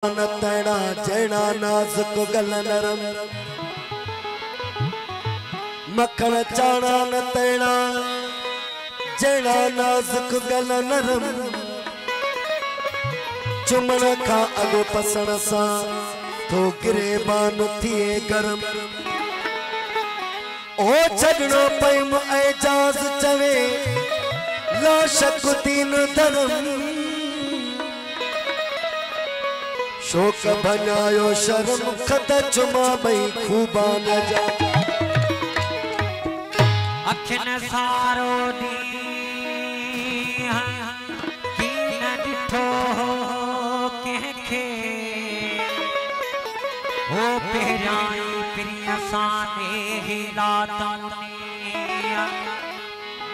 तैणा जैणा नाजुक गल नरम मक्खन चाणा न तैणा जैणा नाजुक गल नरम चुमण खां अॻु पसण सां थो गिरेबान थिए गरम ओ छॾणो पयुम एजाज़ चवे ला शक दीन धर्म शोक भञायो शर्म खत चुमा भई खूबा न जा अखिन सारो दी की न ॾिठो कंहिंखे हो पहिरियां प्रिय साने हिलातनि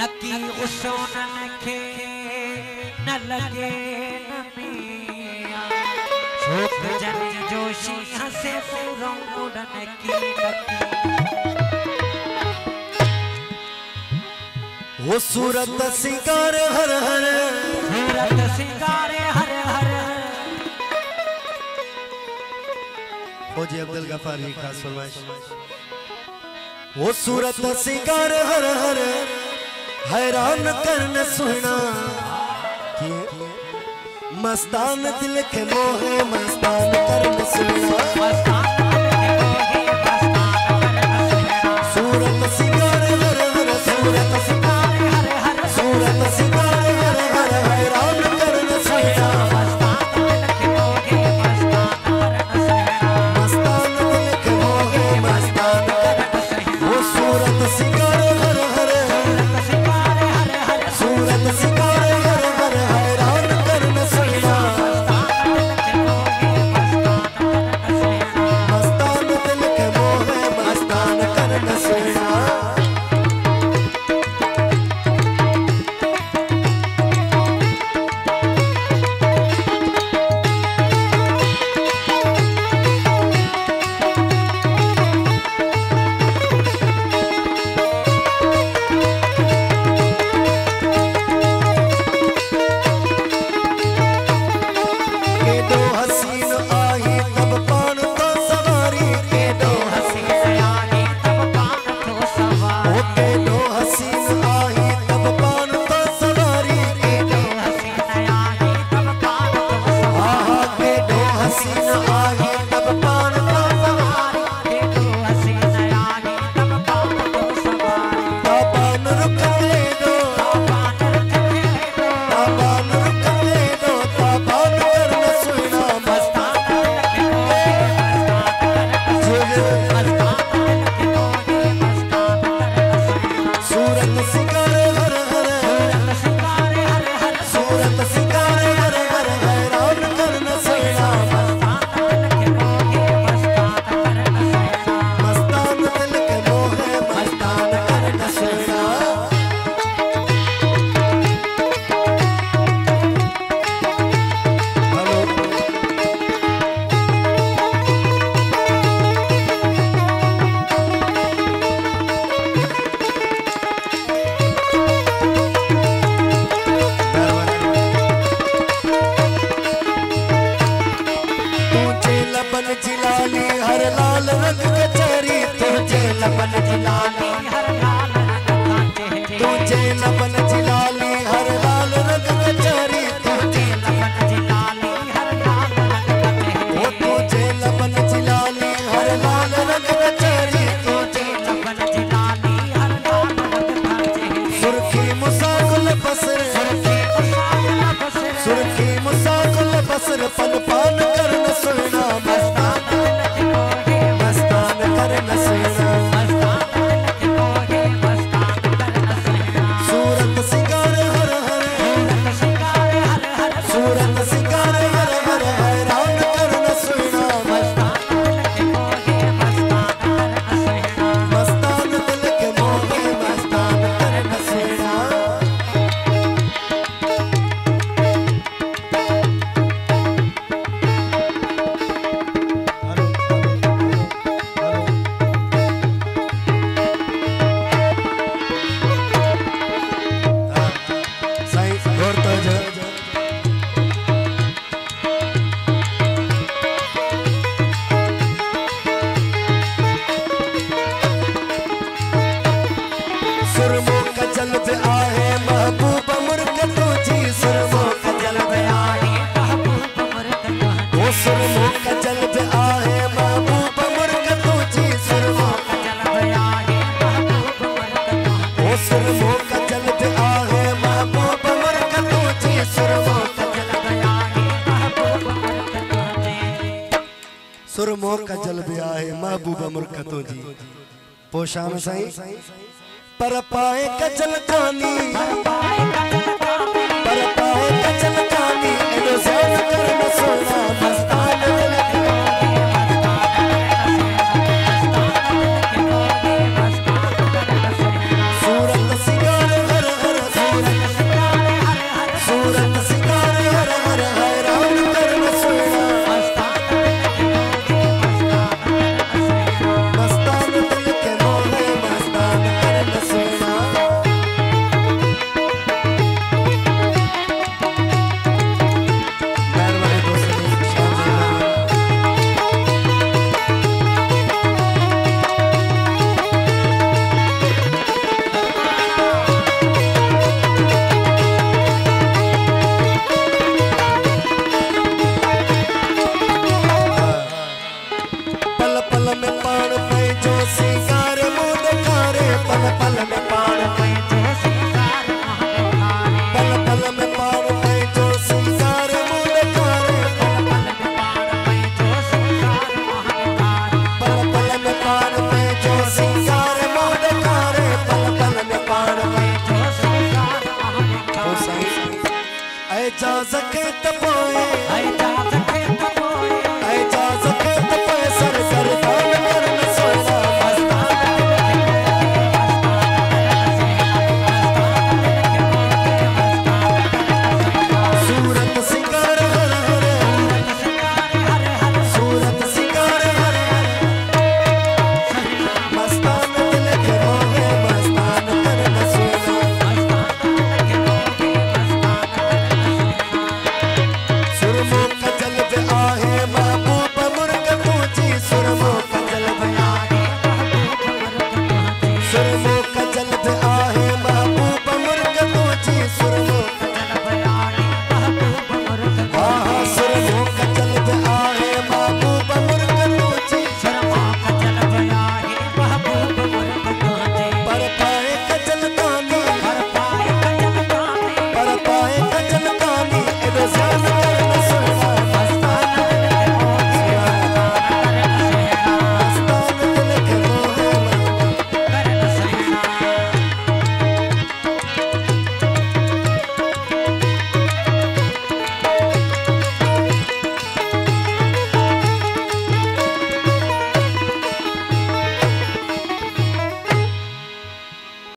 न की उसोननि खे न लगे न शोक जनी जोशी हसे पूरो मुड़न की लकी वो सूरत सिंगार हर हर सूरत सिंगार हर हर फौजी अब्दुल गफ्फार की खास फरमाइश वो सूरत सिंगार हर हर हैरान करन सुना मस्तान दिल के मोहे मस्तान करन सुना सूरत सिंगार हर हर सूरत सिंगार हर हर सूरत सिंगार हर हर हैरान करन सुना मस्तान दिल के मोहे मस्तान करन वो सूरत सिंगार हर हर सूरत सिंगार हर हर हैरान करन सुना मस्तान दिल के मोहे मस्तान करन सुना सूरत सिंगार सुरमो का जल पे आहे महबूब मुर्कतों जी सुरमो का जल पे आहे महबूब मुर्कतों सुरमो का जल पे आहे महबूब मुर्कतों जी सुरमो का जल पे आहे महबूब मुर्कतों सुरमो का जल पे आहे महबूब मुर्कतों जी पोशाम साईं पर पाए कजल कानी पर पाए कजल कानी एडो ज़ैन करन सोना मस्तान सूरत सिंगार हर हर सूरत सिंगार हर हर हैरान करन सोना मस्तान दिल के मोहे मस्तान करन सोना जा सके तो